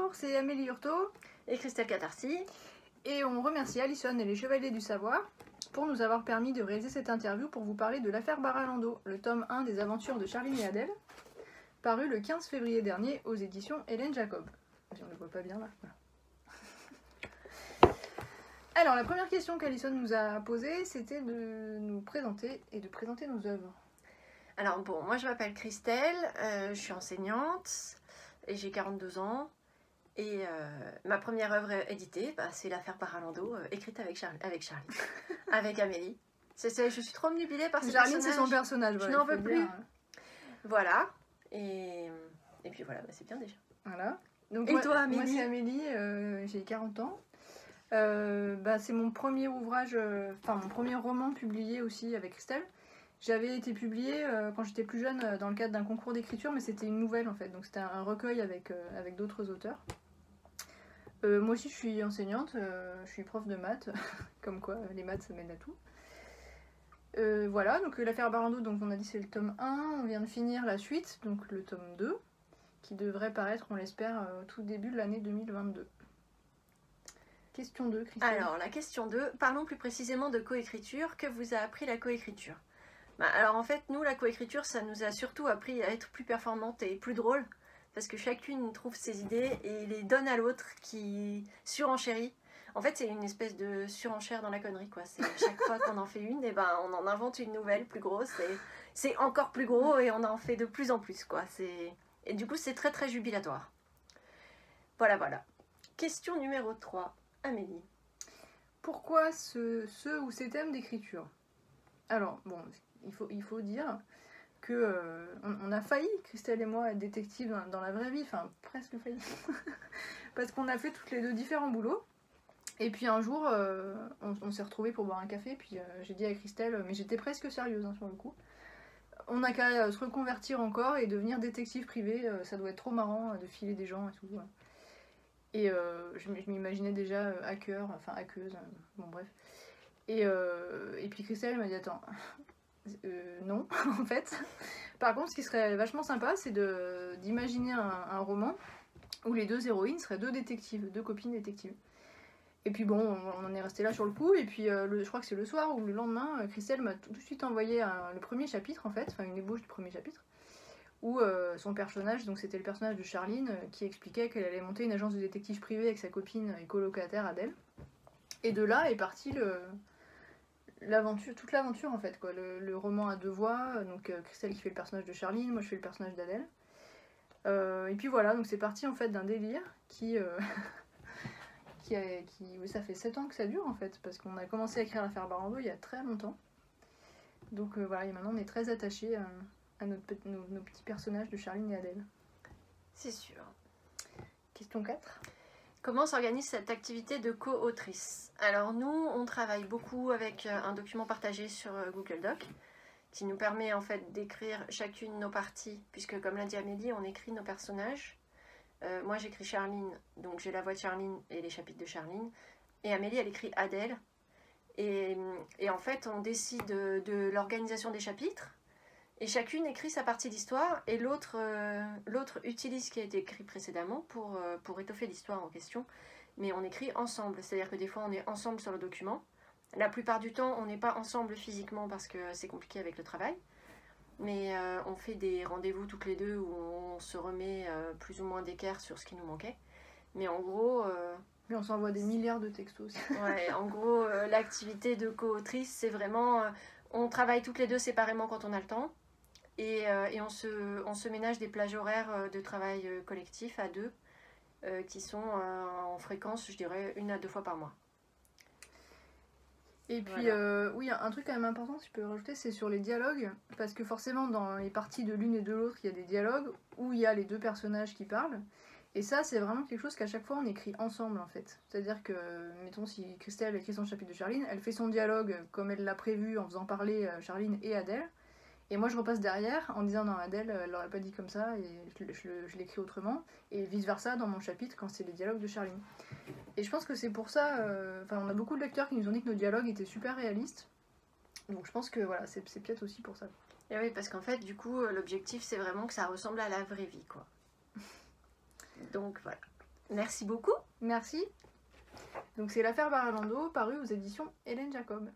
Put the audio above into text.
Bonjour, c'est Amélie Hurtaud et Christelle Catarsi. Et on remercie Alison et les Chevaliers du Savoir pour nous avoir permis de réaliser cette interview pour vous parler de l'affaire Barralando, le tome 1 des aventures de Charline et Adèle, paru le 15 février dernier aux éditions Hélène Jacob. Si on ne le voit pas bien là. Voilà. Alors, la première question qu'Alison nous a posée, c'était de nous présenter et de présenter nos œuvres. Alors bon, moi je m'appelle Christelle, je suis enseignante et j'ai 42 ans. Et ma première œuvre éditée, c'est l'affaire Barralando, écrite avec Charlie, avec Amélie. Je suis trop obnubilée par ce Charline, personnage. c'est son personnage. Je n'en peux plus. Voilà. Et puis voilà, c'est bien déjà. Voilà. Donc, et toi, Amélie? Moi, c'est Amélie, j'ai 40 ans. C'est mon premier ouvrage, mon premier roman publié aussi avec Christelle. J'avais été publié quand j'étais plus jeune dans le cadre d'un concours d'écriture, mais c'était une nouvelle en fait, donc c'était un recueil avec d'autres auteurs. Moi aussi je suis enseignante, je suis prof de maths, comme quoi les maths ça mène à tout. Voilà, donc l'affaire Barralando, donc on a dit c'est le tome 1, on vient de finir la suite, donc le tome 2, qui devrait paraître, on l'espère, au tout début de l'année 2022. Question 2, Christelle. Alors la question 2, parlons plus précisément de coécriture. Que vous a appris la coécriture? Alors en fait, nous, la coécriture, ça nous a surtout appris à être plus performante et plus drôle, parce que chacune trouve ses idées et les donne à l'autre qui surenchérit. En fait, c'est une espèce de surenchère dans la connerie, quoi. C'est chaque fois qu'on en fait une, et on en invente une nouvelle plus grosse, et c'est encore plus gros, et on en fait de plus en plus, quoi. Et du coup, c'est très très jubilatoire. Voilà. Question numéro 3, Amélie. Pourquoi ce ou ces thèmes d'écriture? Alors, bon, il faut dire que on a failli, Christelle et moi, être détectives dans la vraie vie, enfin presque failli, parce qu'on a fait toutes les deux différents boulots. Et puis un jour, on s'est retrouvés pour boire un café, puis j'ai dit à Christelle, mais j'étais presque sérieuse sur le coup, on n'a qu'à se reconvertir encore et devenir détective privé, ça doit être trop marrant de filer des gens et tout. Et je m'imaginais déjà hacker, enfin hackeuse, bon bref. Et puis Christelle m'a dit attends, non en fait. Par contre ce qui serait vachement sympa c'est d'imaginer un roman où les deux héroïnes seraient deux détectives, deux copines détectives. Et puis bon, on en est resté là sur le coup, et puis je crois que c'est le soir ou le lendemain, Christelle m'a tout de suite envoyé le premier chapitre en fait, enfin une ébauche du premier chapitre, où son personnage, donc c'était le personnage de Charline, qui expliquait qu'elle allait monter une agence de détective privée avec sa copine et colocataire Adèle. Et de là est partie toute l'aventure en fait, quoi. Le roman à deux voix, donc Christelle qui fait le personnage de Charline, moi je fais le personnage d'Adèle. Et puis voilà, donc c'est parti en fait d'un délire qui ça fait 7 ans que ça dure en fait, parce qu'on a commencé à écrire l'affaire Barralando il y a très longtemps. Donc voilà, et maintenant on est très attachés à nos petits personnages de Charline et Adèle. C'est sûr. Question 4. Comment s'organise cette activité de co-autrice? Alors nous, on travaille beaucoup avec un document partagé sur Google Doc, qui nous permet en fait d'écrire chacune nos parties, puisque comme l'a dit Amélie, on écrit nos personnages. Moi j'écris Charline, donc j'ai la voix de Charline et les chapitres de Charline, et Amélie elle écrit Adèle, et en fait on décide de l'organisation des chapitres, et chacune écrit sa partie d'histoire, et l'autre utilise ce qui a été écrit précédemment pour étoffer l'histoire en question, mais on écrit ensemble, c'est-à-dire que des fois on est ensemble sur le document, la plupart du temps on n'est pas ensemble physiquement parce que c'est compliqué avec le travail, mais on fait des rendez-vous toutes les deux où on se remet plus ou moins d'équerre sur ce qui nous manquait. Mais en gros... Mais on s'envoie des milliards de textos. Ouais, en gros, l'activité de co-autrice, c'est vraiment... on travaille toutes les deux séparément quand on a le temps. Et on se ménage des plages horaires de travail collectif à deux, qui sont en fréquence, je dirais, 1 à 2 fois par mois. Et puis, voilà. Oui, un truc quand même important, si je peux rajouter, c'est sur les dialogues, parce que forcément, dans les parties de l'une et de l'autre, il y a des dialogues où il y a les deux personnages qui parlent, et ça, c'est vraiment quelque chose qu'à chaque fois, on écrit ensemble, en fait. C'est-à-dire que, mettons, si Christelle écrit son chapitre de Charline, elle fait son dialogue comme elle l'a prévu, en faisant parler Charline et Adèle, et moi, je repasse derrière, en disant, non, Adèle, elle l'aurait pas dit comme ça, et je l'écris autrement, et vice-versa dans mon chapitre, quand c'est les dialogues de Charline. Et je pense que c'est pour ça, on a beaucoup de lecteurs qui nous ont dit que nos dialogues étaient super réalistes. Donc je pense que voilà, c'est peut-être aussi pour ça. Et oui, parce qu'en fait, du coup, l'objectif, c'est vraiment que ça ressemble à la vraie vie, quoi. Donc voilà. Merci beaucoup. Merci. Donc c'est l'affaire Baralando, paru aux éditions Hélène Jacob.